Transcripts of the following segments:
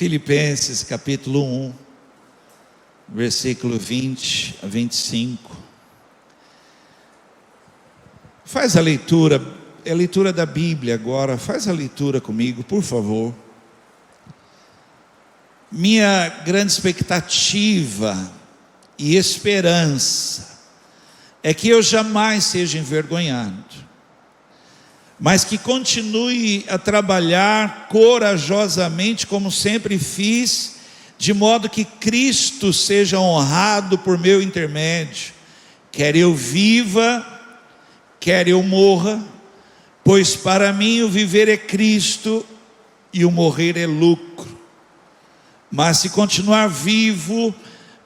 Filipenses capítulo 1, versículo 20 a 25. Faz a leitura, é a leitura da Bíblia agora. Faz a leitura comigo, por favor. Minha grande expectativa e esperança é que eu jamais seja envergonhado, mas que continue a trabalhar corajosamente como sempre fiz, de modo que Cristo seja honrado por meu intermédio, quer eu viva, quer eu morra, pois para mim o viver é Cristo e o morrer é lucro. Mas se continuar vivo,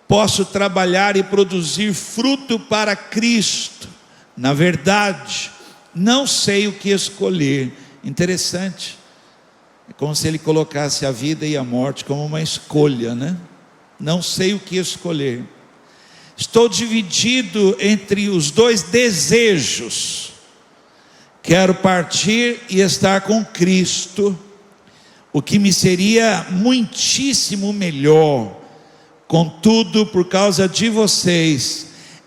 posso trabalhar e produzir fruto para Cristo. Na verdade, não sei o que escolher. Interessante. É como se ele colocasse a vida e a morte como uma escolha, né? Não sei o que escolher. Estou dividido entre os dois desejos. Quero partir e estar com Cristo, o que me seria muitíssimo melhor. Contudo, por causa de vocês,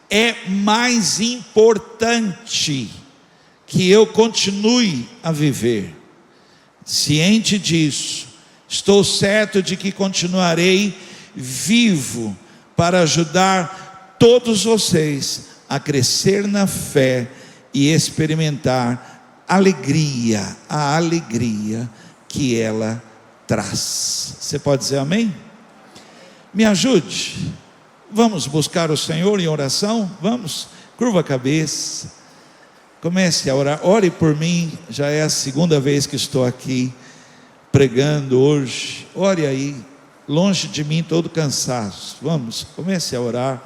é mais importante que eu continue a viver. Ciente disso, estou certo de que continuarei vivo para ajudar todos vocês a crescer na fé e experimentar a alegria que ela traz. Você pode dizer amém? Me ajude. Vamos buscar o Senhor em oração? Vamos, curva a cabeça, comece a orar. Ore por mim, já é a segunda vez que estou aqui pregando hoje. Ore aí, longe de mim todo cansaço. Vamos, comece a orar.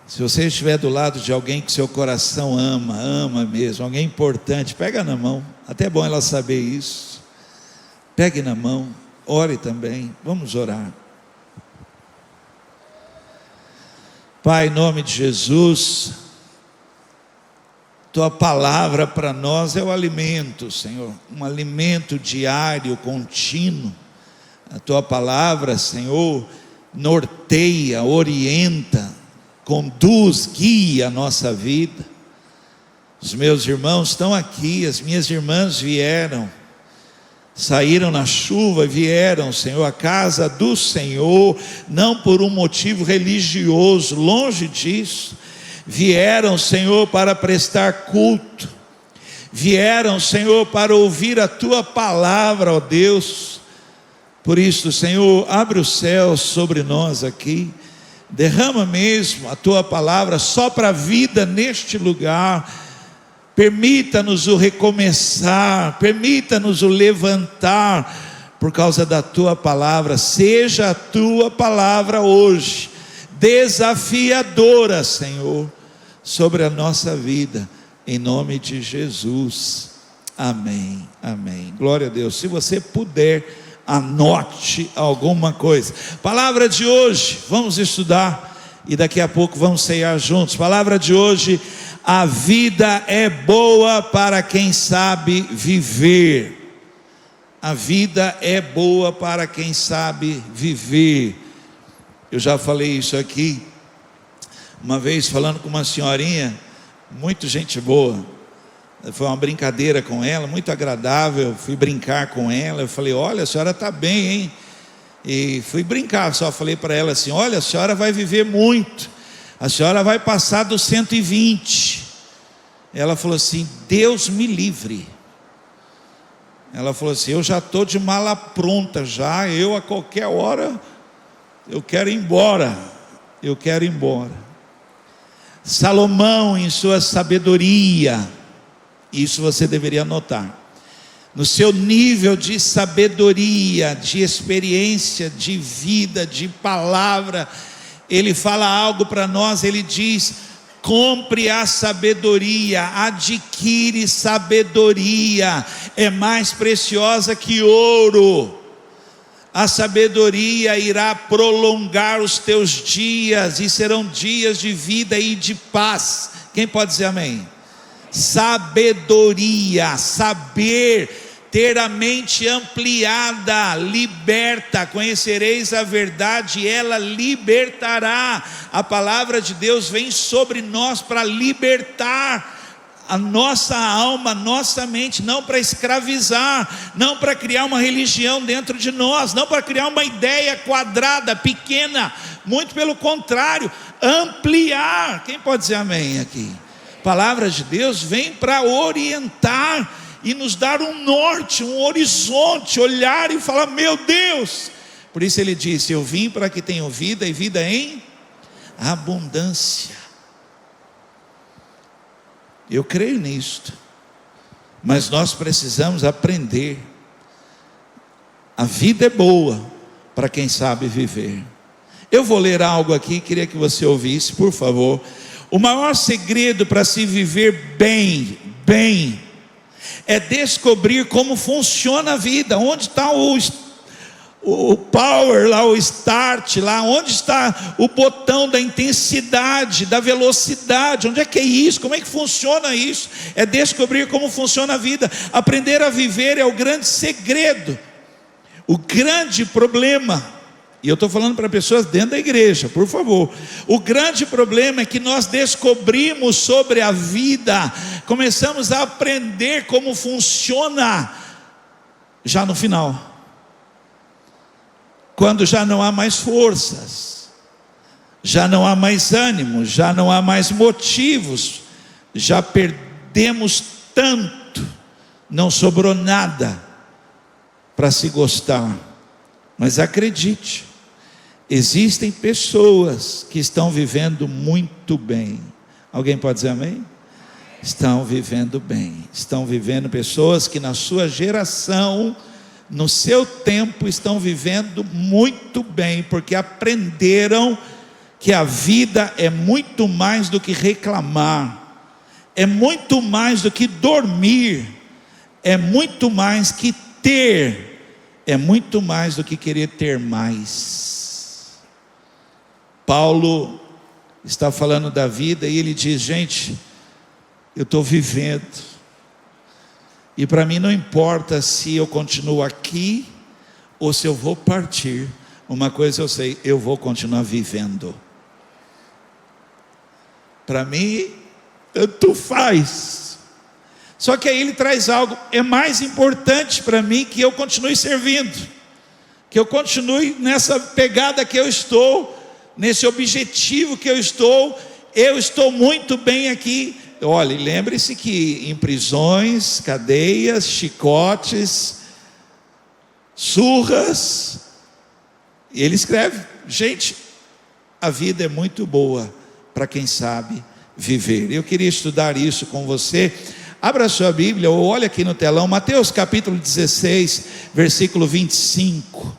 Se você estiver do lado de alguém que seu coração ama mesmo, alguém importante, pega na mão. Até é bom ela saber isso. Pegue na mão, ore também. Vamos orar. Pai, em nome de Jesus, Tua palavra para nós é o alimento, Senhor, um alimento diário, contínuo. A Tua palavra, Senhor, norteia, orienta, conduz, guia a nossa vida. Os meus irmãos estão aqui, as minhas irmãs vieram, saíram na chuva, vieram, Senhor, à casa do Senhor, não por um motivo religioso, longe disso. Vieram, Senhor, para prestar culto, vieram, Senhor, para ouvir a Tua palavra, ó Deus. Por isso, Senhor, abre os céus sobre nós aqui, derrama mesmo a Tua palavra, sopra a vida neste lugar. Permita-nos o recomeçar, permita-nos o levantar, por causa da Tua palavra. Seja a Tua palavra hoje desafiadora, Senhor, sobre a nossa vida, em nome de Jesus, amém, amém. Glória a Deus. Se você puder, anote alguma coisa. Palavra de hoje, vamos estudar e daqui a pouco vamos ceiar juntos. Palavra de hoje: a vida é boa para quem sabe viver. A vida é boa para quem sabe viver. Eu já falei isso aqui uma vez, falando com uma senhorinha, muito gente boa. Foi uma brincadeira com ela, muito agradável. Fui brincar com ela, eu falei: olha, a senhora está bem, hein? E fui brincar, só falei para ela assim: olha, a senhora vai viver muito, a senhora vai passar dos 120. Ela falou assim: Deus me livre. Ela falou assim: eu já estou de mala pronta já, eu a qualquer hora, eu quero ir embora, eu quero ir embora. Salomão, em sua sabedoria, isso você deveria anotar, no seu nível de sabedoria, de experiência, de vida, de palavra, ele fala algo para nós. Ele diz: compre a sabedoria, adquire sabedoria, é mais preciosa que ouro. A sabedoria irá prolongar os teus dias, e serão dias de vida e de paz. Quem pode dizer amém? Sabedoria, saber ter a mente ampliada, liberta, conhecereis a verdade e ela libertará. A palavra de Deus vem sobre nós para libertar a nossa alma, a nossa mente, não para escravizar, não para criar uma religião dentro de nós, não para criar uma ideia quadrada, pequena, muito pelo contrário, ampliar. Quem pode dizer amém aqui? A palavra de Deus vem para orientar e nos dar um norte, um horizonte, olhar e falar: meu Deus. Por isso ele disse: eu vim para que tenham vida e vida em abundância. Eu creio nisto, mas nós precisamos aprender. A vida é boa para quem sabe viver. Eu vou ler algo aqui, queria que você ouvisse, por favor. O maior segredo para se viver bem, é descobrir como funciona a vida. Onde está o power lá, o start lá, onde está o botão da intensidade, da velocidade, onde é que é isso, como é que funciona isso? É descobrir como funciona a vida. Aprender a viver é o grande segredo. O grande problema, e eu estou falando para pessoas dentro da igreja, por favor, o grande problema é que nós descobrimos sobre a vida, começamos a aprender como funciona já no final, quando já não há mais forças, já não há mais ânimo, já não há mais motivos, já perdemos tanto, não sobrou nada para se gostar. Mas acredite, existem pessoas que estão vivendo muito bem. Alguém pode dizer amém? Estão vivendo bem, estão vivendo, pessoas que na sua geração, no seu tempo, estão vivendo muito bem, porque aprenderam que a vida é muito mais do que reclamar, é muito mais do que dormir, é muito mais que ter, é muito mais do que querer ter mais. Paulo está falando da vida e ele diz: gente, eu estou vivendo, e para mim não importa se eu continuo aqui ou se eu vou partir. Uma coisa eu sei: eu vou continuar vivendo. Para mim, tanto faz. Só que aí ele traz algo: é mais importante para mim que eu continue servindo, que eu continue nessa pegada que eu estou, nesse objetivo que eu estou muito bem aqui. Olha, lembre-se que em prisões, cadeias, chicotes, surras, ele escreve: gente, a vida é muito boa para quem sabe viver. Eu queria estudar isso com você. Abra a sua Bíblia, ou olha aqui no telão, Mateus capítulo 16, versículo 25.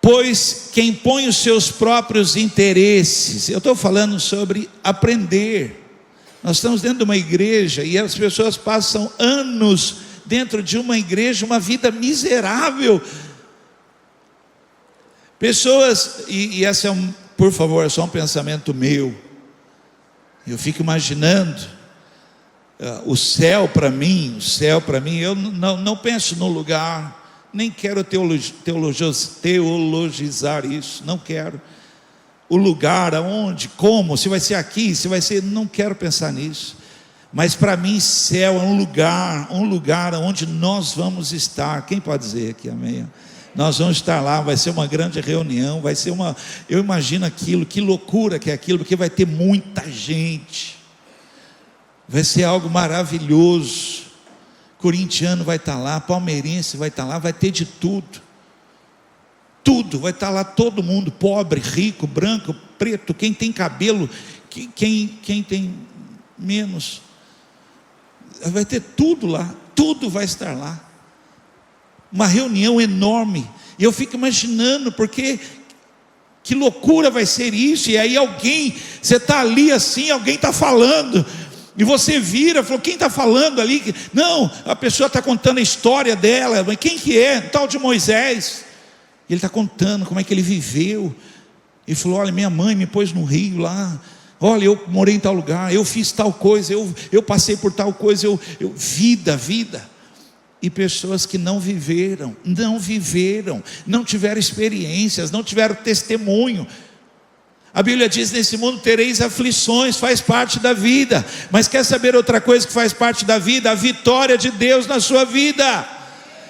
Pois quem põe os seus próprios interesses, eu estou falando sobre aprender. Nós estamos dentro de uma igreja e as pessoas passam anos dentro de uma igreja, uma vida miserável. Pessoas, e essa é por favor, é só um pensamento meu. Eu fico imaginando o céu para mim, eu não penso no lugar. Nem quero teologizar isso, não quero. O lugar, aonde, como, se vai ser aqui, se vai ser, não quero pensar nisso. Mas para mim céu é um lugar onde nós vamos estar. Quem pode dizer aqui amém? Nós vamos estar lá, vai ser uma grande reunião, vai ser eu imagino aquilo, que loucura que é aquilo, porque vai ter muita gente, vai ser algo maravilhoso. Corintiano vai estar lá, palmeirense vai estar lá, vai ter de tudo, vai estar lá todo mundo, pobre, rico, branco, preto, quem tem cabelo, quem tem menos, vai ter tudo lá, tudo vai estar lá, uma reunião enorme. E eu fico imaginando, porque que loucura vai ser isso. E aí você está ali assim, alguém está falando, e você vira, falou: quem está falando ali? Não, a pessoa está contando a história dela. Mas quem que é? O tal de Moisés. Ele está contando como é que ele viveu. Ele falou: olha, minha mãe me pôs no rio lá, Olha, eu morei em tal lugar, eu fiz tal coisa, eu passei por tal coisa, vida. E pessoas que não viveram, não tiveram experiências, não tiveram testemunho. A Bíblia diz: nesse mundo tereis aflições, faz parte da vida. Mas quer saber outra coisa que faz parte da vida? A vitória de Deus na sua vida.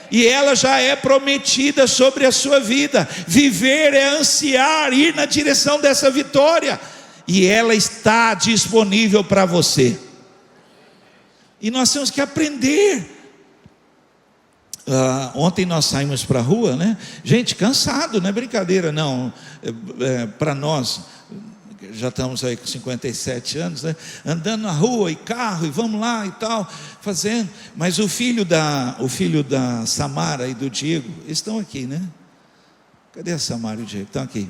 E ela já é prometida sobre a sua vida. Viver é ansiar, ir na direção dessa vitória. E ela está disponível para você. E nós temos que aprender. Ontem nós saímos para a rua, né? Gente, cansado, não é brincadeira não. Para nós, já estamos aí com 57 anos, né? Andando na rua e carro, e vamos lá e tal, fazendo. Mas o filho da Samara e do Diego estão aqui, né? Cadê a Samara e o Diego? Estão aqui.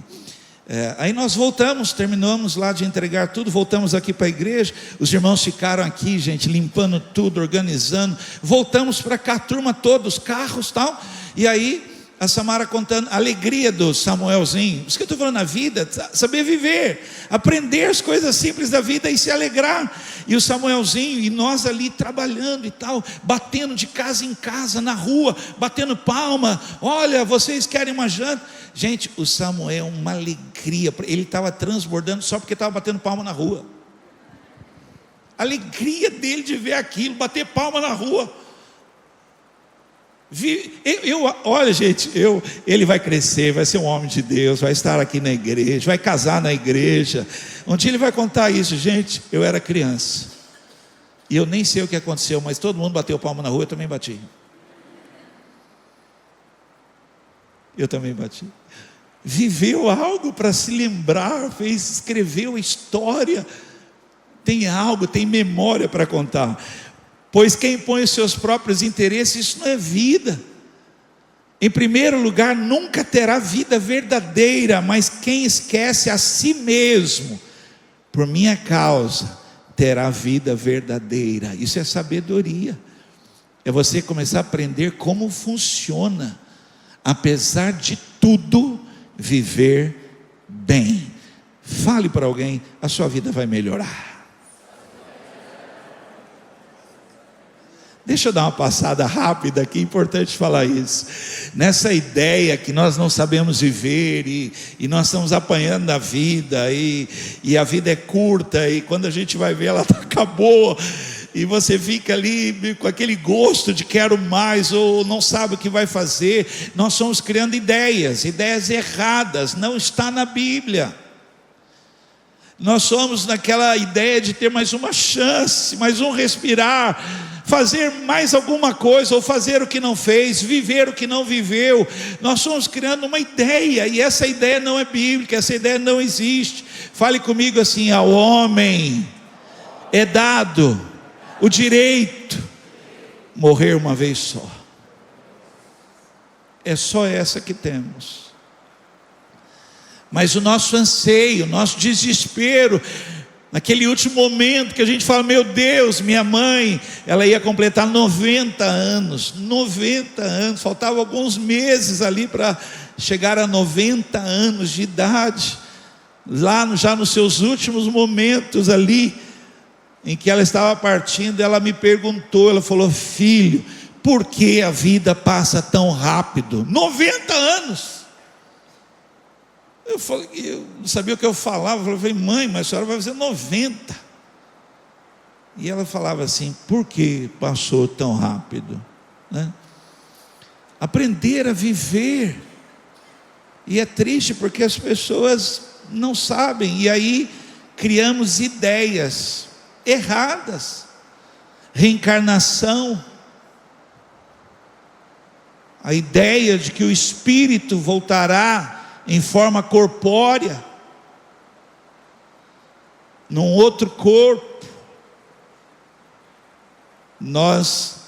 Aí nós voltamos, terminamos lá de entregar tudo, voltamos aqui para a igreja. Os irmãos ficaram aqui, gente, limpando tudo, organizando. Voltamos para cá, a turma toda, os carros e tal. E aí a Samara contando a alegria do Samuelzinho. Isso que eu estou falando na vida, saber viver, aprender as coisas simples da vida e se alegrar. E o Samuelzinho e nós ali trabalhando e tal, batendo de casa em casa, na rua, batendo palma. Olha, vocês querem uma janta? Gente, o Samuel, uma alegria, ele estava transbordando só porque estava batendo palma na rua. A alegria dele de ver aquilo, bater palma na rua. Olha, gente, ele vai crescer, vai ser um homem de Deus, vai estar aqui na igreja, vai casar na igreja. Um dia ele vai contar isso. Gente, eu era criança e eu nem sei o que aconteceu, mas todo mundo bateu palma na rua, eu também bati. Viveu algo para se lembrar, escreveu a história, tem algo, tem memória para contar. Pois quem põe os seus próprios interesses, isso não é vida. Em primeiro lugar, nunca terá vida verdadeira, mas quem esquece a si mesmo, por minha causa, terá vida verdadeira. Isso é sabedoria, é você começar a aprender como funciona, apesar de tudo, viver bem. Fale para alguém: a sua vida vai melhorar. Deixa eu dar uma passada rápida aqui, é importante falar isso. Nessa ideia que nós não sabemos viver e nós estamos apanhando da vida e a vida é curta e quando a gente vai ver ela acabou e você fica ali com aquele gosto de quero mais ou não sabe o que vai fazer. Nós estamos criando ideias erradas, não está na Bíblia. Nós somos naquela ideia de ter mais uma chance, mais um respirar, fazer mais alguma coisa, ou fazer o que não fez, viver o que não viveu. Nós estamos criando uma ideia, e essa ideia não é bíblica, essa ideia não existe. Fale comigo assim: ao homem é dado o direito morrer uma vez só. É só essa que temos. Mas o nosso anseio, o nosso desespero, naquele último momento que a gente fala: meu Deus, minha mãe, ela ia completar 90 anos, faltavam alguns meses ali para chegar a 90 anos de idade, já nos seus últimos momentos ali, em que ela estava partindo, ela me perguntou, ela falou: filho, por que a vida passa tão rápido? 90 anos! Eu não sabia o que eu falava. Eu falei: mãe, mas a senhora vai fazer 90. E ela falava assim: por que passou tão rápido? Né? Aprender a viver. E é triste porque as pessoas não sabem, e aí criamos ideias erradas. Reencarnação, a ideia de que o espírito voltará em forma corpórea, num outro corpo. Nós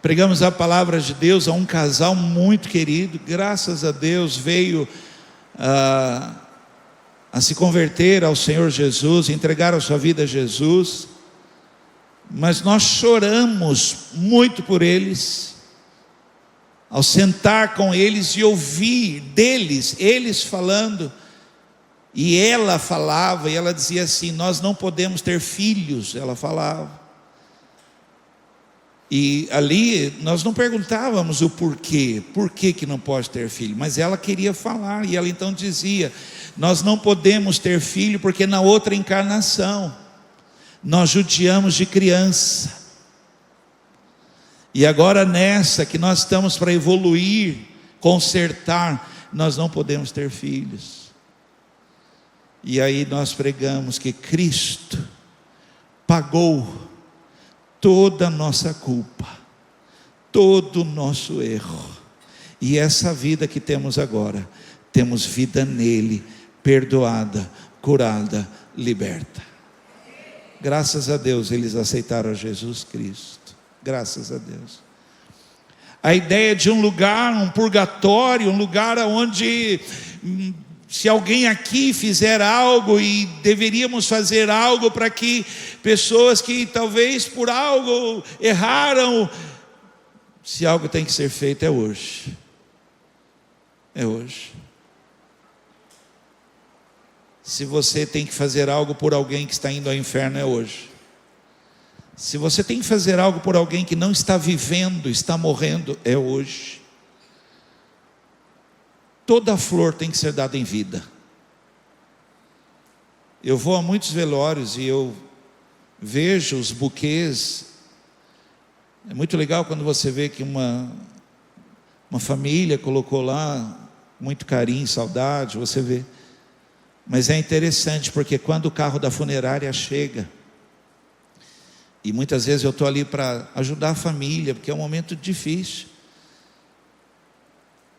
pregamos a palavra de Deus a um casal muito querido, graças a Deus veio a se converter ao Senhor Jesus, entregar a sua vida a Jesus, mas nós choramos muito por eles, ao sentar com eles e ouvir deles, eles falando E ela falava, e ela dizia assim: nós não podemos ter filhos, ela falava. E ali nós não perguntávamos o porquê, por que não pode ter filho, mas ela queria falar, e ela então dizia: nós não podemos ter filho porque na outra encarnação nós judiamos de criança, e agora nessa que nós estamos para evoluir, consertar, nós não podemos ter filhos. E aí nós pregamos que Cristo pagou toda a nossa culpa, todo o nosso erro, e essa vida que temos agora, temos vida nele, perdoada, curada, liberta. Graças a Deus eles aceitaram a Jesus Cristo, graças a Deus. A ideia de um lugar, um purgatório, um lugar onde se alguém aqui fizer algo, e deveríamos fazer algo para que pessoas que talvez por algo erraram, se algo tem que ser feito é hoje. É hoje. Se você tem que fazer algo por alguém que está indo ao inferno, é hoje. Se você tem que fazer algo por alguém que não está vivendo, está morrendo, é hoje. Toda flor tem que ser dada em vida. Eu vou a muitos velórios e eu vejo os buquês. É muito legal quando você vê que uma família colocou lá muito carinho, saudade, você vê. Mas é interessante porque quando o carro da funerária chega, e muitas vezes eu estou ali para ajudar a família, porque é um momento difícil.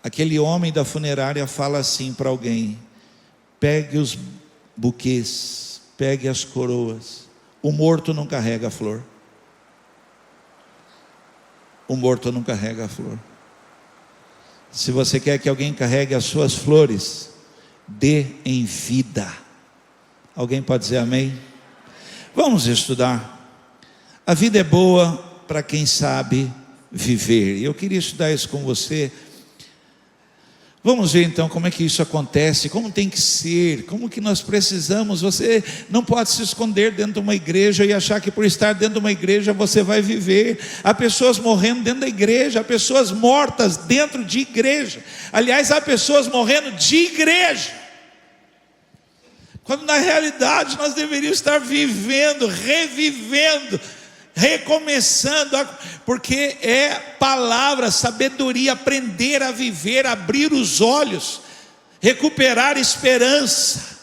Aquele homem da funerária fala assim para alguém: pegue os buquês, pegue as coroas. O morto não carrega a flor. O morto não carrega a flor. Se você quer que alguém carregue as suas flores, dê em vida. Alguém pode dizer amém? Vamos estudar. A vida é boa para quem sabe viver. E eu queria estudar isso com você. Vamos ver então como é que isso acontece, como tem que ser, como que nós precisamos. Você não pode se esconder dentro de uma igreja e achar que por estar dentro de uma igreja você vai viver. Há pessoas morrendo dentro da igreja, há pessoas mortas dentro de igreja. Aliás, há pessoas morrendo de igreja, quando na realidade nós deveríamos estar vivendo, revivendo, recomeçando, porque é palavra, sabedoria, aprender a viver, abrir os olhos, recuperar esperança.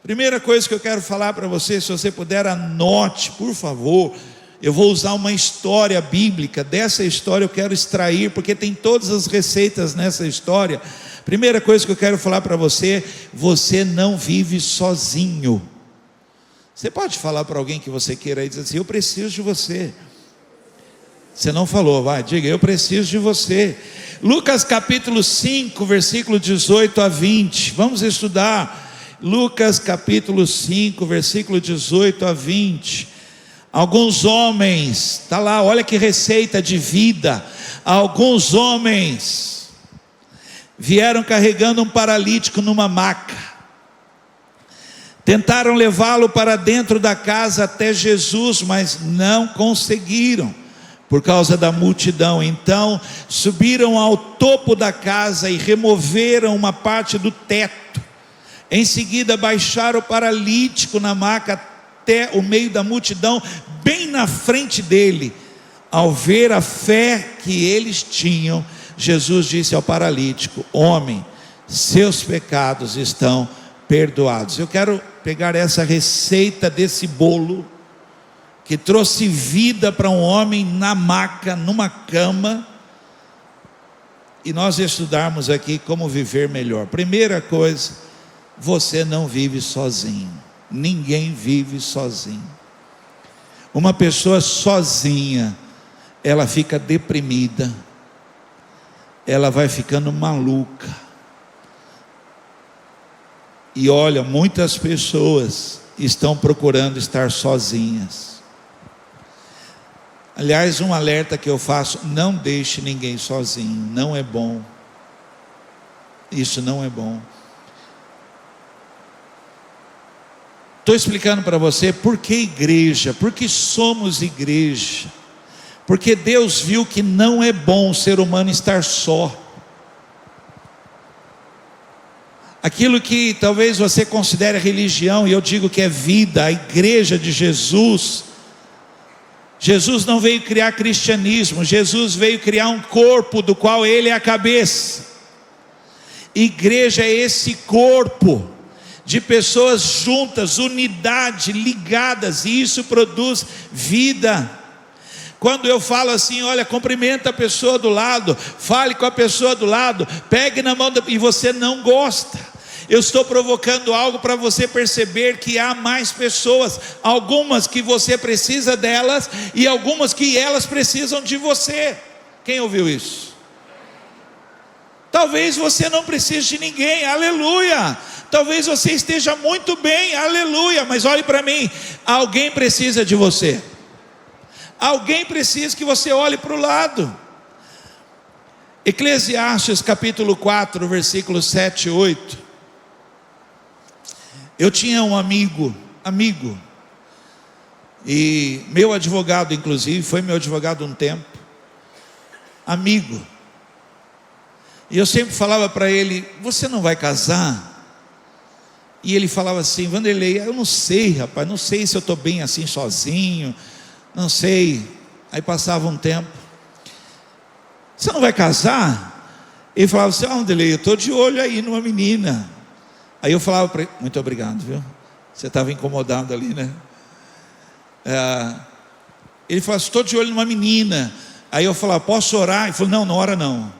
Primeira coisa que eu quero falar para você, se você puder, anote, por favor. Eu vou usar uma história bíblica, dessa história eu quero extrair, porque tem todas as receitas nessa história. Primeira coisa que eu quero falar para você: você não vive sozinho. Você pode falar para alguém que você queira e dizer assim: eu preciso de você. Você não falou, vai, diga: eu preciso de você. Lucas capítulo 5, versículo 18 a 20. Vamos estudar. Lucas capítulo 5, versículo 18 a 20. Alguns homens, está lá, olha que receita de vida. Alguns homens vieram carregando um paralítico numa maca. Tentaram levá-lo para dentro da casa até Jesus, mas não conseguiram, por causa da multidão. Então subiram ao topo da casa e removeram uma parte do teto. Em seguida baixaram o paralítico na maca até o meio da multidão, bem na frente dele. Ao ver a fé que eles tinham, Jesus disse ao paralítico: homem, seus pecados estão perdoados. Eu quero pegar essa receita desse bolo que trouxe vida para um homem na maca, numa cama, e nós estudarmos aqui como viver melhor. Primeira coisa, você não vive sozinho. Ninguém vive sozinho. Uma pessoa sozinha, ela fica deprimida, ela vai ficando maluca. E olha, muitas pessoas estão procurando estar sozinhas. Aliás, um alerta que eu faço: não deixe ninguém sozinho, não é bom. Isso não é bom. Estou explicando para você por que igreja, por que somos igreja. Porque Deus viu que não é bom o ser humano estar só. Aquilo que talvez você considere religião, e eu digo que é vida, a igreja de Jesus. Jesus não veio criar cristianismo, Jesus veio criar um corpo do qual Ele é a cabeça. Igreja é esse corpo de pessoas juntas, unidade, ligadas, e isso produz vida. Quando eu falo assim, olha, cumprimenta a pessoa do lado, fale com a pessoa do lado, pegue na mão e você não gosta, eu estou provocando algo para você perceber que há mais pessoas, algumas que você precisa delas, e algumas que elas precisam de você. Quem ouviu isso? Talvez você não precise de ninguém, aleluia. Talvez você esteja muito bem, aleluia. Mas olhe para mim, alguém precisa de você. Alguém precisa que você olhe para o lado. Eclesiastes capítulo 4, versículos 7 e 8. Eu tinha um amigo, e meu advogado inclusive, foi meu advogado um tempo, amigo. E eu sempre falava para ele, você não vai casar? E ele falava assim, Vanderlei, eu não sei, rapaz, não sei se eu estou bem assim sozinho, não sei. Aí passava um tempo, você não vai casar? Ele falava assim, Vanderlei, eu estou de olho aí numa menina. Aí eu falava para ele, muito obrigado, viu? Você estava incomodado ali, né? Ele falava, estou de olho numa menina. Aí eu falava, posso orar? Ele falou, não ora não.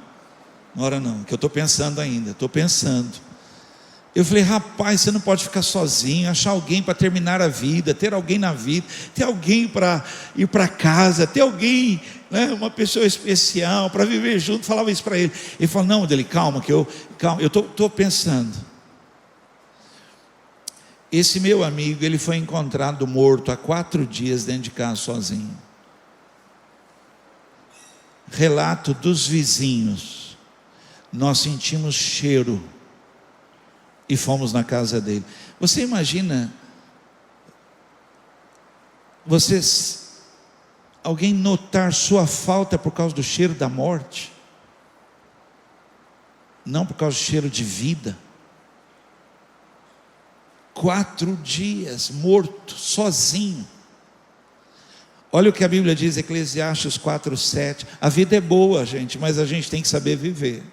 Não ora não, que eu estou pensando ainda, estou pensando. Eu falei, rapaz, você não pode ficar sozinho, achar alguém para terminar a vida, ter alguém na vida, ter alguém para ir para casa, ter alguém, né, uma pessoa especial para viver junto. Falava isso para ele. Ele falou, não, dele, calma, eu estou pensando. Esse meu amigo, ele foi encontrado morto há 4 dias dentro de casa sozinho. Relato dos vizinhos. Nós sentimos cheiro e fomos na casa dele. Você imagina alguém notar sua falta por causa do cheiro da morte, não por causa do cheiro de vida? 4 dias morto, sozinho. Olha o que a Bíblia diz, Eclesiastes 4:7. A vida é boa, gente, mas a gente tem que saber viver.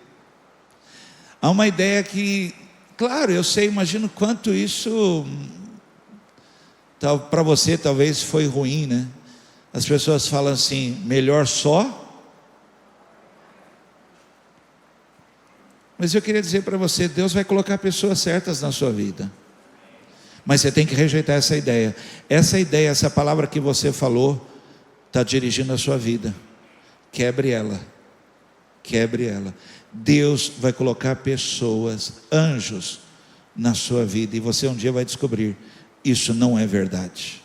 Há uma ideia que, claro, eu sei, imagino quanto isso para você talvez foi ruim, né? As pessoas falam assim, melhor só. Mas eu queria dizer para você, Deus vai colocar pessoas certas na sua vida. Mas você tem que rejeitar essa ideia. Essa ideia, essa palavra que você falou, está dirigindo a sua vida. Quebre ela. Quebre ela. Deus vai colocar pessoas, anjos, na sua vida. E você um dia vai descobrir, isso não é verdade.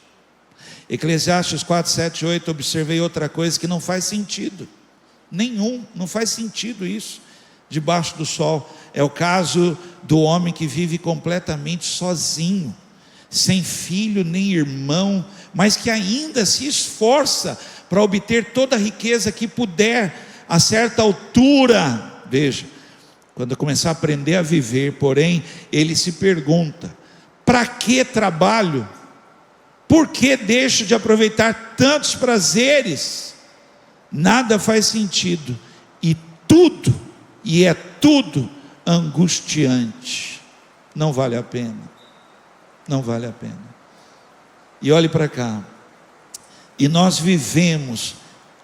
Eclesiastes 4, 7, 8, observei outra coisa que não faz sentido. Nenhum, não faz sentido isso. Debaixo do sol. É o caso do homem que vive completamente sozinho, sem filho nem irmão, mas que ainda se esforça para obter toda a riqueza que puder, a certa altura. Veja, quando começar a aprender a viver, porém, ele se pergunta, para que trabalho? Por que deixo de aproveitar tantos prazeres? Nada faz sentido, e é tudo angustiante, não vale a pena, não vale a pena. E olhe para cá, e nós vivemos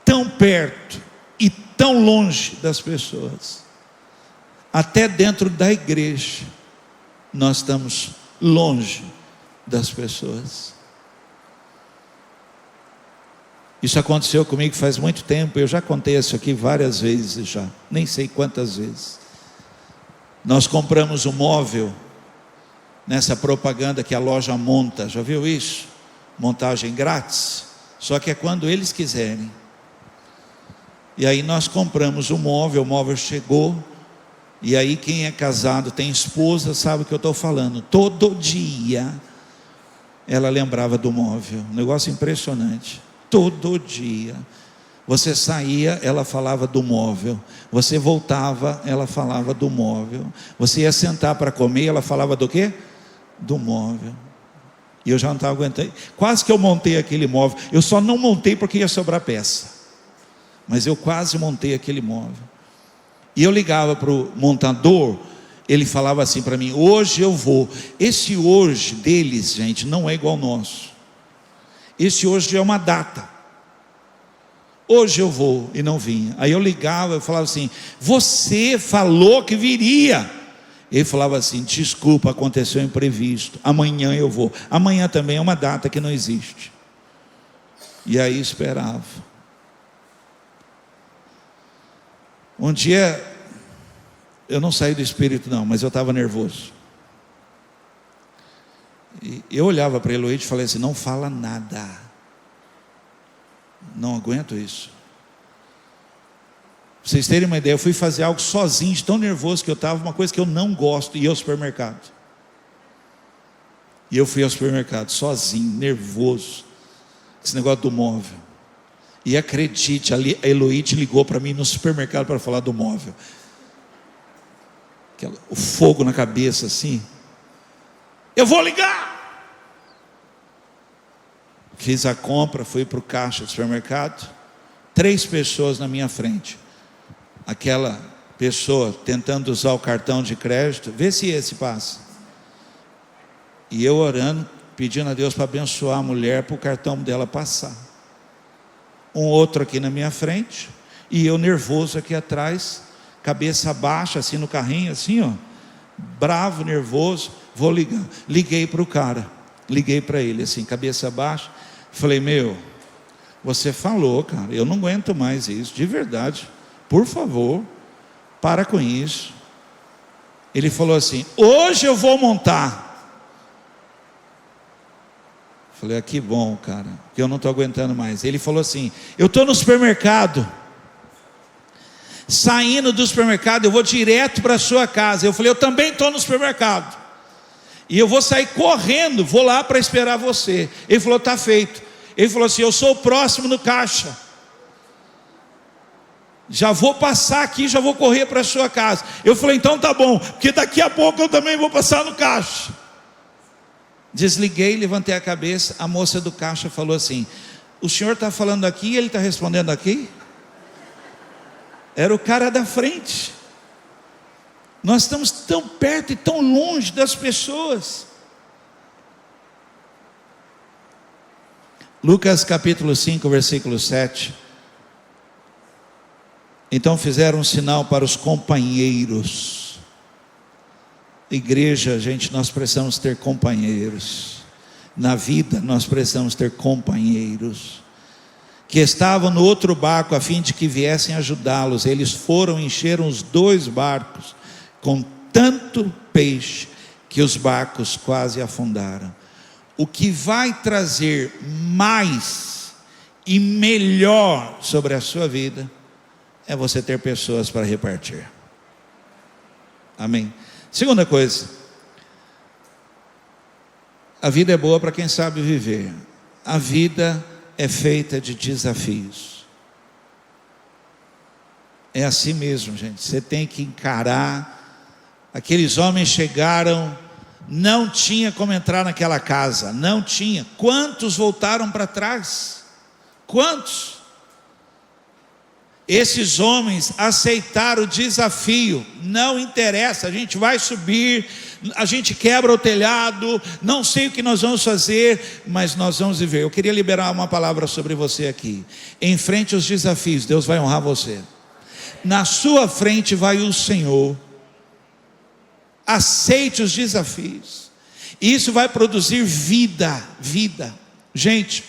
tão perto e tão longe das pessoas, até dentro da igreja, nós estamos longe das pessoas. Isso aconteceu comigo faz muito tempo, eu já contei isso aqui várias vezes já, nem sei quantas vezes. Nós compramos um móvel, nessa propaganda que a loja monta, já viu isso? Montagem grátis, só que é quando eles quiserem. E aí nós compramos o móvel chegou, e aí quem é casado, tem esposa, sabe o que eu estou falando. Todo dia ela lembrava do móvel. Um negócio impressionante. Todo dia. Você saía, ela falava do móvel. Você voltava, ela falava do móvel. Você ia sentar para comer, ela falava do quê? Do móvel. E eu já não estava aguentando. Quase que eu montei aquele móvel. Eu só não montei porque ia sobrar peça. Mas eu quase montei aquele móvel. E eu ligava para o montador. Ele falava assim para mim: hoje eu vou. Esse hoje deles, gente, não é igual ao nosso. Esse hoje é uma data. Hoje eu vou, e não vinha. Aí eu ligava, eu falava assim: você falou que viria. Ele falava assim: desculpa, aconteceu imprevisto, amanhã eu vou. Amanhã também é uma data que não existe. E aí esperava. Um dia, eu não saí do espírito não, mas eu estava nervoso. E eu olhava para Eloíde e falei assim: não fala nada. Não aguento isso. Pra vocês terem uma ideia, eu fui fazer algo sozinho, de tão nervoso que eu estava, uma coisa que eu não gosto, ir ao supermercado. E eu fui ao supermercado, sozinho, nervoso, esse negócio do móvel. E acredite, a Eloíde ligou para mim no supermercado para falar do móvel. O fogo na cabeça assim. Eu vou ligar! Fiz a compra, fui para o caixa do supermercado. 3 pessoas na minha frente. Aquela pessoa tentando usar o cartão de crédito. Vê se esse passa. E eu orando, pedindo a Deus para abençoar a mulher, para o cartão dela passar. Um outro aqui na minha frente. E eu nervoso aqui atrás. Cabeça baixa assim no carrinho, assim ó. Bravo, nervoso. Vou ligar. Liguei para o cara. Liguei para ele assim, cabeça baixa. Falei: meu, você falou, cara, eu não aguento mais isso, de verdade, por favor, para com isso. Ele falou assim: hoje eu vou montar. Falei: ah, que bom, cara, que eu não estou aguentando mais. Ele falou assim: eu estou no supermercado, saindo do supermercado, eu vou direto para a sua casa. Eu falei: eu também estou no supermercado. E eu vou sair correndo, vou lá para esperar você. Ele falou: está feito. Ele falou assim: eu sou o próximo no caixa. Já vou passar aqui, já vou correr para a sua casa. Eu falei: então tá bom, porque daqui a pouco eu também vou passar no caixa. Desliguei, levantei a cabeça. A moça do caixa falou assim: o senhor está falando aqui e ele está respondendo aqui? Era o cara da frente. Nós estamos tão perto e tão longe das pessoas. Lucas capítulo 5, versículo 7. Então fizeram um sinal para os companheiros. Igreja, gente, nós precisamos ter companheiros. Na vida nós precisamos ter companheiros que estavam no outro barco a fim de que viessem ajudá-los. Eles foram, encheram os 2 barcos com tanto peixe que os barcos quase afundaram. O que vai trazer mais e melhor sobre a sua vida é você ter pessoas para repartir. Amém. Segunda coisa, a vida é boa para quem sabe viver. A vida é feita de desafios. É assim mesmo, gente. Você tem que encarar. Aqueles homens chegaram, não tinha como entrar naquela casa, não tinha. Quantos voltaram para trás? Quantos? Esses homens aceitaram o desafio. Não interessa, a gente vai subir, a gente quebra o telhado, não sei o que nós vamos fazer, mas nós vamos viver. Eu queria liberar uma palavra sobre você aqui. Enfrente os desafios, Deus vai honrar você. Na sua frente vai o Senhor. Aceite os desafios. Isso vai produzir vida. Gente,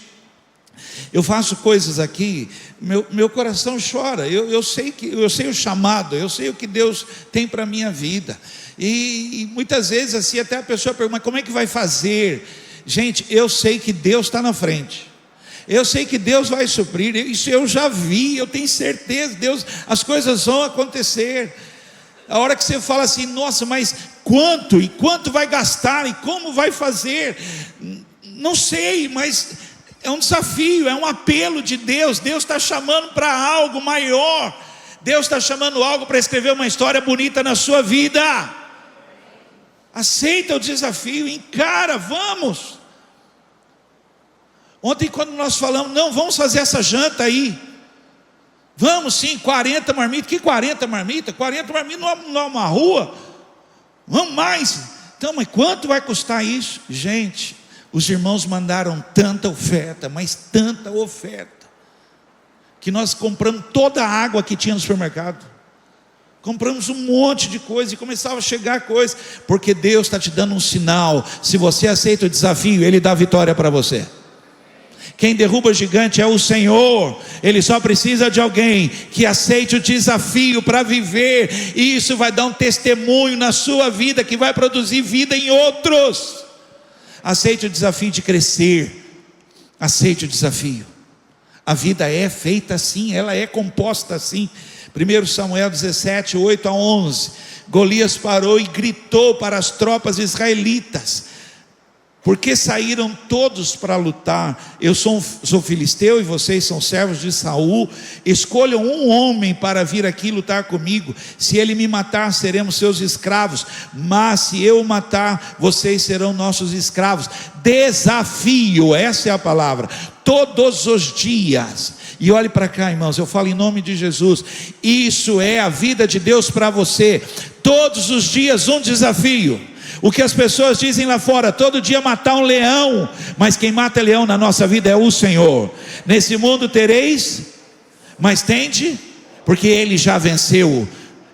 eu faço coisas aqui, meu coração chora. Eu sei o chamado, eu sei o que Deus tem para a minha vida. E muitas vezes assim, até a pessoa pergunta: mas como é que vai fazer? Gente, eu sei que Deus está na frente. Eu sei que Deus vai suprir. Isso eu já vi, eu tenho certeza. Deus, as coisas vão acontecer. A hora que você fala assim: nossa, mas quanto? E quanto vai gastar? E como vai fazer? Não sei, mas é um desafio, é um apelo de Deus. Deus está chamando para algo maior. Deus está chamando algo para escrever uma história bonita na sua vida. Aceita o desafio, encara, vamos. Ontem quando nós falamos, não, vamos fazer essa janta aí. Vamos sim, 40 marmitas. Que 40 marmitas? 40 marmitas não é uma rua. Vamos mais. Então, mas quanto vai custar isso? Gente, os irmãos mandaram tanta oferta, mas tanta oferta, que nós compramos toda a água que tinha no supermercado. Compramos um monte de coisa e começava a chegar coisa, porque Deus está te dando um sinal. Se você aceita o desafio, Ele dá vitória para você. Quem derruba gigante é o Senhor. Ele só precisa de alguém que aceite o desafio para viver, e isso vai dar um testemunho na sua vida, que vai produzir vida em outros. Aceite o desafio de crescer. Aceite o desafio. A vida é feita assim, ela é composta assim. 1 Samuel 17, 8 a 11. Golias parou e gritou para as tropas israelitas: porque saíram todos para lutar? Eu sou filisteu e vocês são servos de Saul. Escolham um homem para vir aqui lutar comigo. Se ele me matar, seremos seus escravos, mas se eu o matar, vocês serão nossos escravos. Desafio, essa é a palavra, todos os dias. E olhe para cá, irmãos, eu falo em nome de Jesus, isso é a vida de Deus para você. Todos os dias um desafio. O que as pessoas dizem lá fora, todo dia matar um leão, mas quem mata leão na nossa vida é o Senhor. Nesse mundo tereis, mas tende, porque Ele já venceu.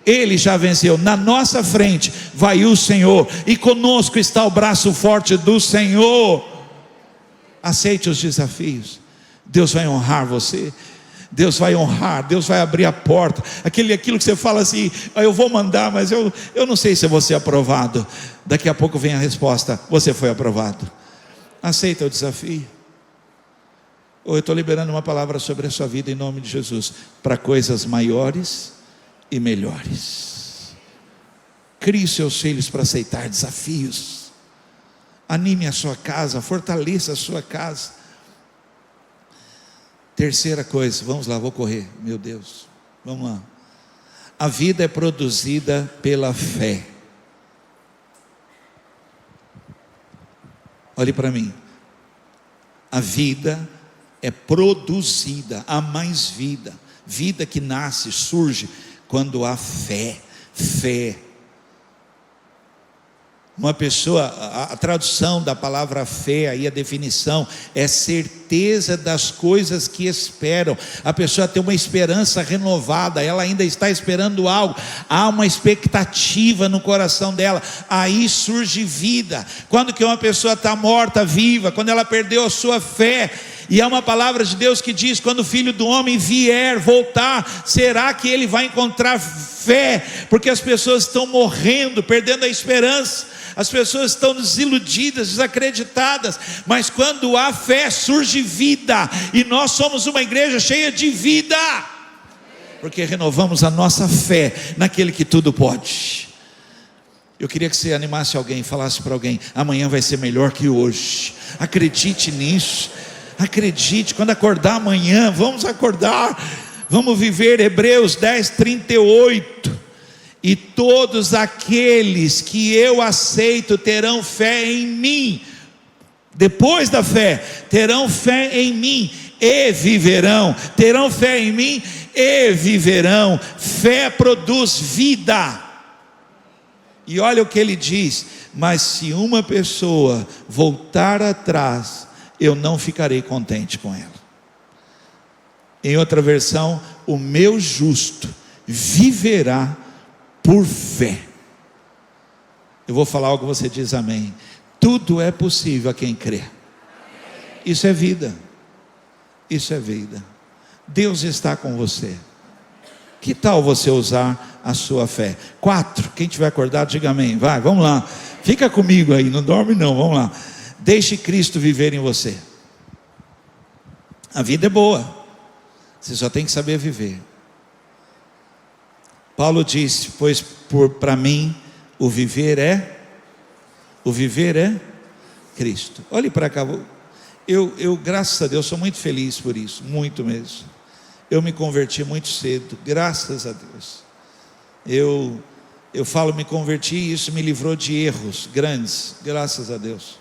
Ele já venceu. Na nossa frente vai o Senhor, e conosco está o braço forte do Senhor. Aceite os desafios. Deus vai honrar você. Deus vai honrar, Deus vai abrir a porta. Aquilo que você fala assim, eu vou mandar, mas eu não sei se eu vou ser aprovado. Daqui a pouco vem a resposta: você foi aprovado. Aceita o desafio. Ou eu estou liberando uma palavra sobre a sua vida em nome de Jesus, para coisas maiores e melhores. Crie seus filhos para aceitar desafios. Anime a sua casa, fortaleça a sua casa. Terceira coisa, vamos lá, vou correr, meu Deus, vamos lá. A vida é produzida pela fé. Olhe para mim. A vida é produzida, há mais vida. Vida que nasce, surge quando há fé. Fé. Uma pessoa, a tradução da palavra fé, aí a definição é certeza das coisas que esperam. A pessoa tem uma esperança renovada, ela ainda está esperando algo, há uma expectativa no coração dela, aí surge vida. Quando que uma pessoa está morta, viva? Quando ela perdeu a sua fé. E há uma palavra de Deus que diz: quando o Filho do Homem vier, voltar, será que ele vai encontrar fé? Porque as pessoas estão morrendo, perdendo a esperança. As pessoas estão desiludidas, desacreditadas. Mas quando há fé, surge vida. E nós somos uma igreja cheia de vida, porque renovamos a nossa fé naquele que tudo pode. Eu queria que você animasse alguém, falasse para alguém: amanhã vai ser melhor que hoje. Acredite nisso. Acredite, quando acordar amanhã, vamos acordar, vamos viver. Hebreus 10, 38. E todos aqueles que eu aceito terão fé em mim. Depois da fé, terão fé em mim e viverão. Terão fé em mim e viverão. Fé produz vida. E olha o que ele diz: mas se uma pessoa voltar atrás, eu não ficarei contente com ela. Em outra versão, o meu justo viverá por fé. Eu vou falar algo, você diz amém. Tudo é possível a quem crê. Isso é vida. Isso é vida. Deus está com você. Que tal você usar a sua fé? 4, quem tiver acordado, diga amém. Vai, vamos lá. Fica comigo aí, não dorme não, vamos lá. Deixe Cristo viver em você. A vida é boa, você só tem que saber viver. Paulo disse: pois para mim o viver é Cristo. Olhe para cá, graças a Deus, sou muito feliz por isso, muito mesmo. Eu me converti muito cedo, graças a Deus. Eu falo me converti e isso me livrou de erros grandes, graças a Deus.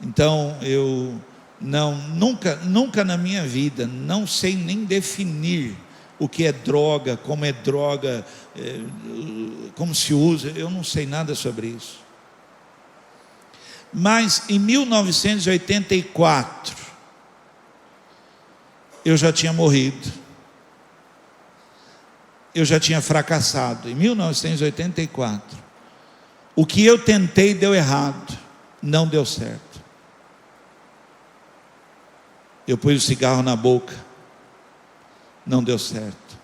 Então eu nunca na minha vida, não sei nem definir o que é droga, como como se usa, eu não sei nada sobre isso. Mas em 1984, eu já tinha morrido, eu já tinha fracassado. Em 1984, o que eu tentei deu errado, não deu certo. Eu pus o cigarro na boca, não deu certo.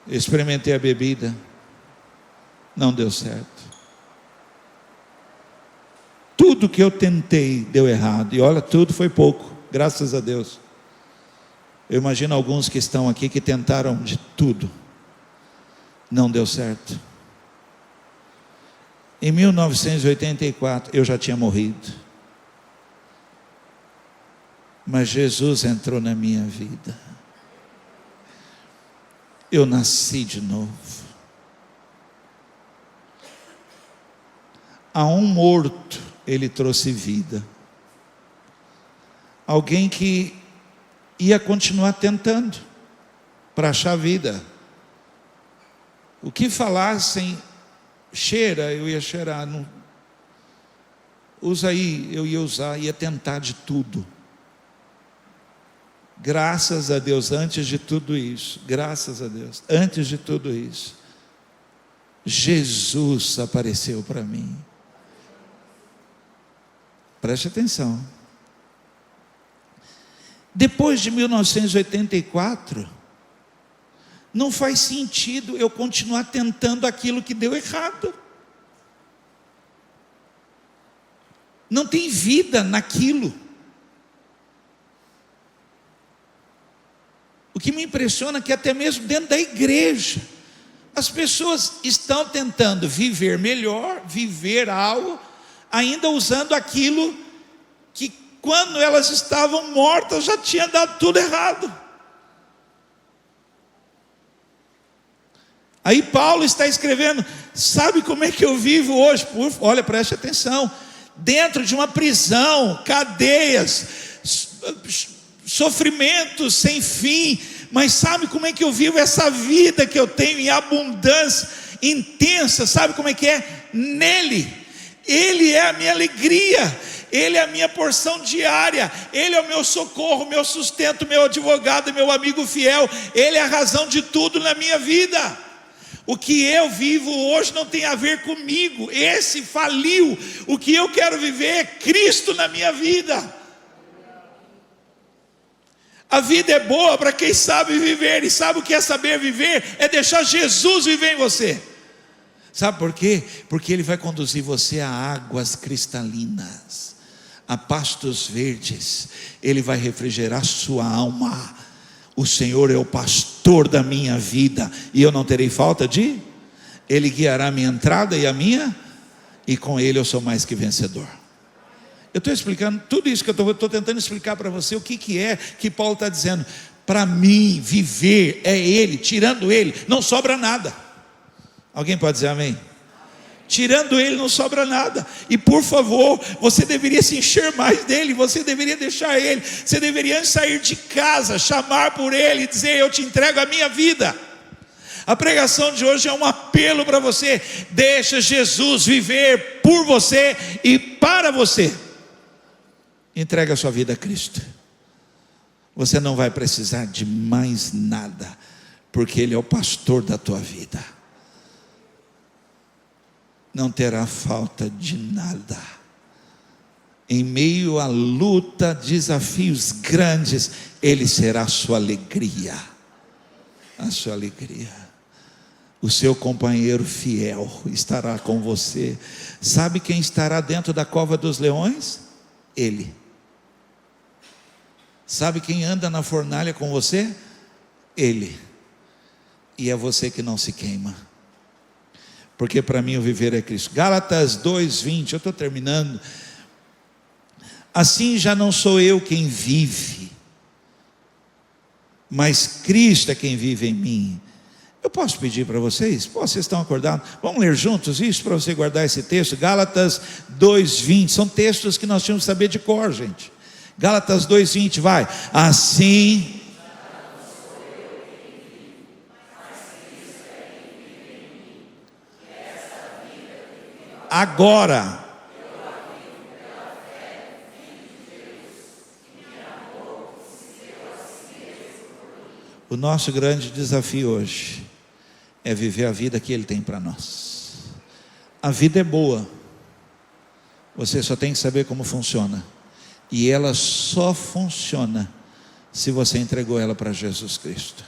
Eu experimentei a bebida, não deu certo. Tudo que eu tentei deu errado. E olha, tudo foi pouco, graças a Deus. Eu imagino alguns que estão aqui que tentaram de tudo, não deu certo. Em 1984 eu já tinha morrido, mas Jesus entrou na minha vida. Eu nasci de novo. A um morto ele trouxe vida. Alguém que ia continuar tentando para achar vida. O que falassem, cheira, eu ia cheirar. Não, usa aí, eu ia usar, ia tentar de tudo. Graças a Deus, antes de tudo isso, graças a Deus, antes de tudo isso, Jesus apareceu para mim. Preste atenção. Depois de 1984, não faz sentido eu continuar tentando aquilo que deu errado. Não tem vida naquilo. O que me impressiona é que até mesmo dentro da igreja, as pessoas estão tentando viver melhor, viver algo, ainda usando aquilo que quando elas estavam mortas já tinha dado tudo errado. Aí Paulo está escrevendo, sabe como é que eu vivo hoje? Olha, preste atenção, dentro de uma prisão, cadeias, sofrimentos sem fim, mas sabe como é que eu vivo essa vida que eu tenho em abundância, intensa, sabe como é que é? Nele, Ele é a minha alegria, Ele é a minha porção diária, Ele é o meu socorro, meu sustento, meu advogado, meu amigo fiel, Ele é a razão de tudo na minha vida. O que eu vivo hoje não tem a ver comigo, esse faliu. O que eu quero viver é Cristo na minha vida. A vida é boa para quem sabe viver, e sabe o que é saber viver? É deixar Jesus viver em você. Sabe por quê? Porque Ele vai conduzir você a águas cristalinas, a pastos verdes. Ele vai refrigerar sua alma. O Senhor é o pastor da minha vida, e eu não terei falta de? Ele guiará a minha entrada e a minha, e com Ele eu sou mais que vencedor. Eu estou explicando tudo isso que eu estou tentando explicar para você, o que é que Paulo está dizendo. Para mim, viver é Ele, tirando Ele, não sobra nada. Alguém pode dizer amém? Tirando Ele não sobra nada. E por favor, você deveria se encher mais dEle, você deveria deixar Ele, você deveria sair de casa, chamar por Ele e dizer, eu te entrego a minha vida. A pregação de hoje é um apelo para você. Deixa Jesus viver por você e para você. Entrega a sua vida a Cristo. Você não vai precisar de mais nada, porque Ele é o pastor da tua vida. Não terá falta de nada. Em meio à luta, desafios grandes, Ele será a sua alegria. A sua alegria. O seu companheiro fiel estará com você. Sabe quem estará dentro da cova dos leões? Ele. Sabe quem anda na fornalha com você? Ele. E é você que não se queima. porque para mim o viver é Cristo. Gálatas 2:20, eu estou terminando. Assim já não sou eu quem vive, mas Cristo é quem vive em mim. Eu posso pedir para vocês? Vocês estão acordados? Vamos ler juntos isso para você guardar esse texto? Gálatas 2:20, são textos que nós tínhamos que saber de cor, gente. Gálatas 2:20, vai. Assim agora o nosso grande desafio hoje é viver a vida que Ele tem para nós. A vida é boa, você só tem que saber como funciona, e ela só funciona se você entregou ela para Jesus Cristo.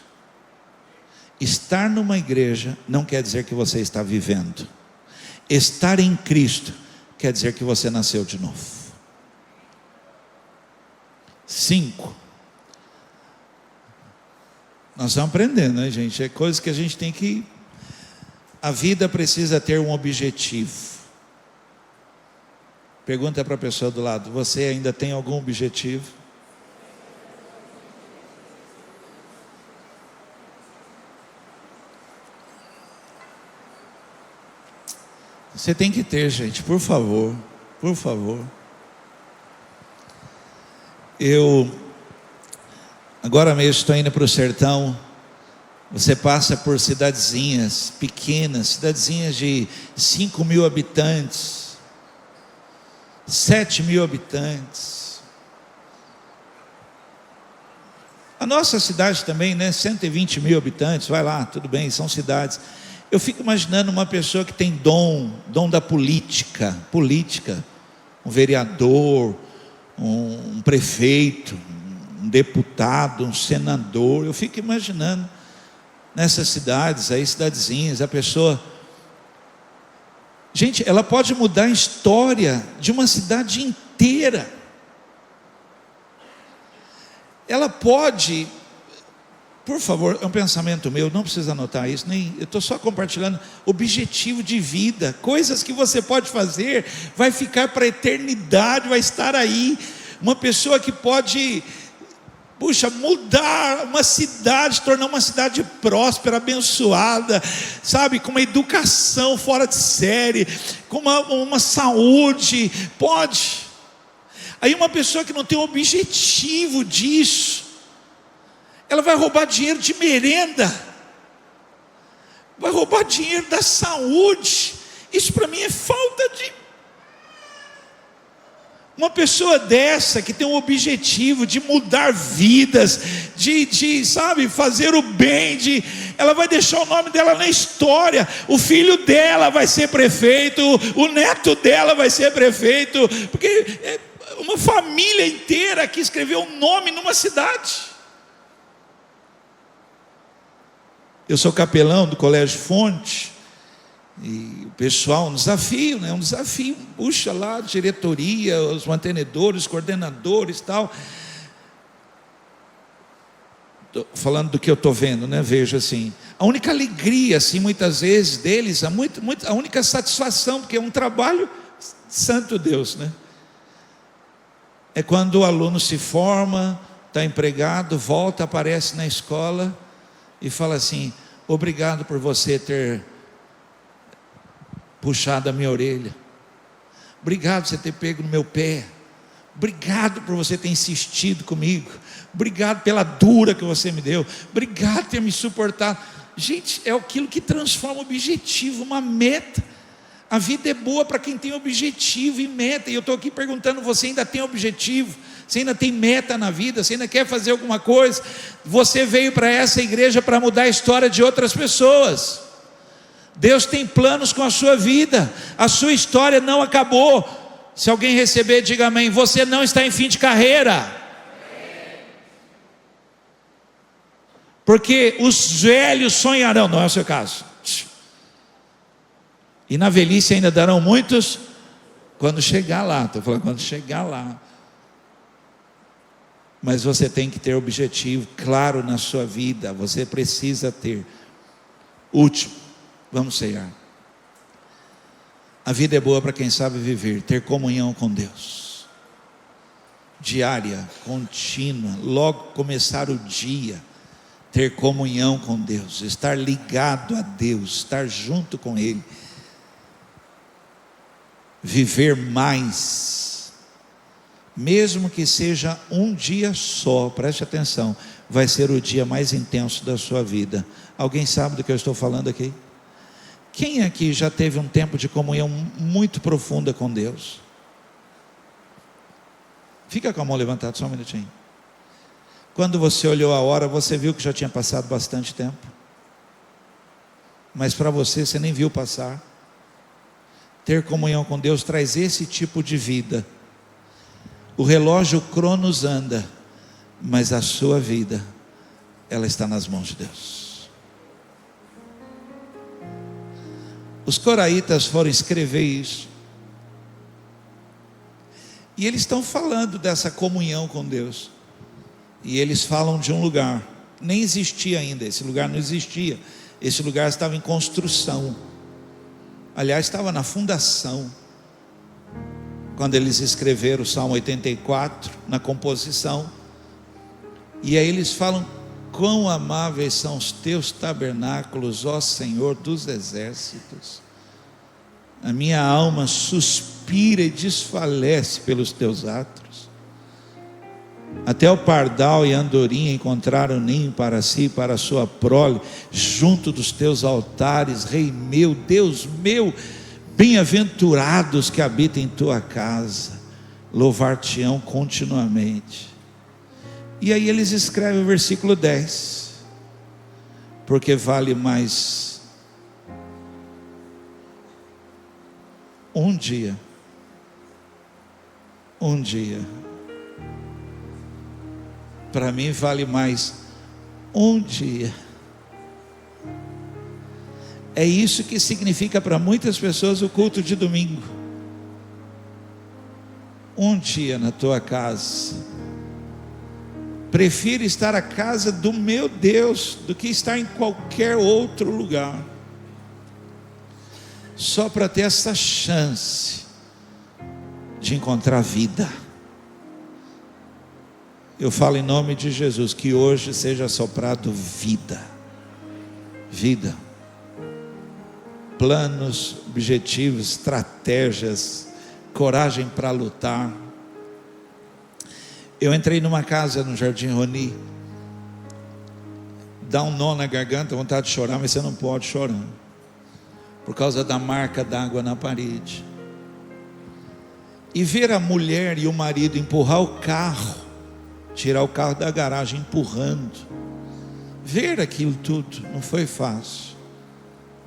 Estar numa igreja não quer dizer que você está vivendo. Estar em Cristo quer dizer que você nasceu de novo. 5. Nós estamos aprendendo, né, gente? É coisa que a gente tem que... A vida precisa ter um objetivo. Pergunta para a pessoa do lado: você ainda tem algum objetivo? Você tem que ter, gente, por favor, por favor. Eu agora mesmo estou indo para o sertão. Você passa por cidadezinhas pequenas, cidadezinhas de 5.000 habitantes, 7.000 habitantes. A nossa cidade também, né? 120.000 habitantes, vai lá, tudo bem, são cidades. Eu fico imaginando uma pessoa que tem dom da política, um vereador, um prefeito, um deputado, um senador. Eu fico imaginando nessas cidades aí, cidadezinhas, a pessoa, gente, ela pode mudar a história de uma cidade inteira. Ela pode, por favor, é um pensamento meu, não precisa anotar isso, nem, eu estou só compartilhando objetivo de vida, coisas que você pode fazer, vai ficar para a eternidade, vai estar aí. Uma pessoa que pode, puxa, mudar uma cidade, tornar uma cidade próspera, abençoada, sabe, com uma educação fora de série, com uma saúde, pode. Aí uma pessoa que não tem o objetivo disso, ela vai roubar dinheiro de merenda, vai roubar dinheiro da saúde. Isso para mim é falta de... Uma pessoa dessa que tem um objetivo de mudar vidas, de sabe, fazer o bem, ela vai deixar o nome dela na história. O filho dela vai ser prefeito, o neto dela vai ser prefeito, porque uma família inteira que escreveu um nome numa cidade. Eu sou capelão do Colégio Fonte, e o pessoal, um desafio, né? Um desafio, puxa lá, diretoria, os mantenedores, coordenadores, tal. Tô falando do que eu estou vendo, né? Vejo assim, a única alegria, assim, muitas vezes deles, a única satisfação, porque é um trabalho, santo Deus, né? É quando o aluno se forma, está empregado, volta, aparece na escola e fala assim: obrigado por você ter puxado a minha orelha, obrigado por você ter pego no meu pé, obrigado por você ter insistido comigo, obrigado pela dura que você me deu, obrigado por ter me suportado. Gente, é aquilo que transforma o objetivo, uma meta. A vida é boa para quem tem objetivo e meta. E eu estou aqui perguntando: você ainda tem objetivo? Você ainda tem meta na vida? Você ainda quer fazer alguma coisa? Você veio para essa igreja para mudar a história de outras pessoas. Deus tem planos com a sua vida. A sua história não acabou. Se alguém receber, diga amém. Você não está em fim de carreira. Porque os velhos sonharão. Não é o seu caso. E na velhice ainda darão muitos. Quando chegar lá, estou falando quando chegar lá. Mas você tem que ter objetivo claro na sua vida. Você precisa ter. Último, vamos ceiar. A vida é boa para quem sabe viver, ter comunhão com Deus, diária, contínua, logo começar o dia, ter comunhão com Deus, estar ligado a Deus, estar junto com Ele, viver mais, mesmo que seja um dia só, preste atenção, vai ser o dia mais intenso da sua vida. Alguém sabe do que eu estou falando aqui? Quem aqui já teve um tempo de comunhão muito profunda com Deus? Fica com a mão levantada só um minutinho. Quando você olhou a hora, você viu que já tinha passado bastante tempo, mas para você nem viu passar. Ter comunhão com Deus traz esse tipo de vida. O relógio Cronos anda, mas a sua vida, ela está nas mãos de Deus. Os coraitas foram escrever isso, e eles estão falando dessa comunhão com Deus, e eles falam de um lugar, nem existia ainda, esse lugar não existia, esse lugar estava em construção, aliás estava na fundação, quando eles escreveram o Salmo 84, na composição, e aí eles falam: quão amáveis são os teus tabernáculos, ó Senhor dos exércitos. A minha alma suspira e desfalece pelos teus atos. Até o pardal e a andorinha encontraram ninho para si e para a sua prole, junto dos teus altares, Rei meu, Deus meu. Bem-aventurados que habitam em tua casa, louvar-te-ão continuamente. E aí eles escrevem o versículo 10: porque vale mais um dia, para mim vale mais um dia. É isso que significa para muitas pessoas o culto de domingo. Um dia na tua casa. Prefiro estar à casa do meu Deus do que estar em qualquer outro lugar, só para ter essa chance de encontrar vida. Eu falo em nome de Jesus, que hoje seja soprado vida, planos, objetivos, estratégias, coragem para lutar. Eu entrei numa casa no Jardim Roni, dá um nó na garganta, vontade de chorar, mas você não pode chorar, por causa da marca d'água na parede. E ver a mulher e o marido empurrar o carro, tirar o carro da garagem empurrando, ver aquilo tudo, não foi fácil,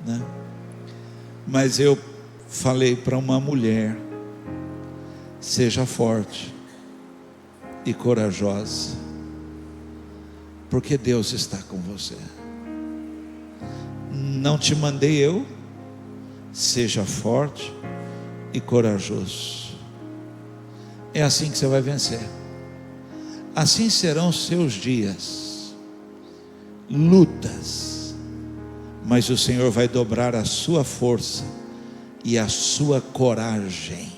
né? Mas eu falei para uma mulher: seja forte e corajosa, porque Deus está com você. Não te mandei eu, seja forte e corajoso. É assim que você vai vencer. Assim serão os seus dias, lutas, mas o Senhor vai dobrar a sua força e a sua coragem,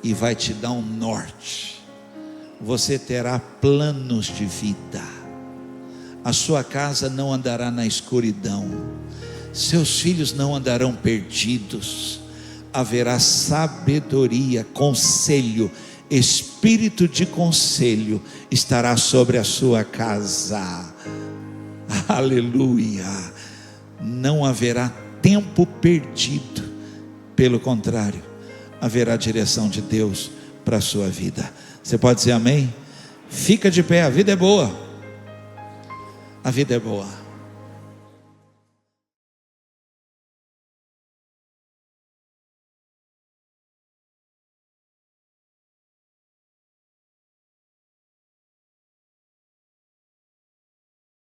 e vai te dar um norte. Você terá planos de vida, a sua casa não andará na escuridão, seus filhos não andarão perdidos, haverá sabedoria, conselho, espírito de conselho estará sobre a sua casa, aleluia. Não haverá tempo perdido, pelo contrário, haverá direção de Deus para a sua vida. Você pode dizer amém? Fica de pé, a vida é boa. A vida é boa.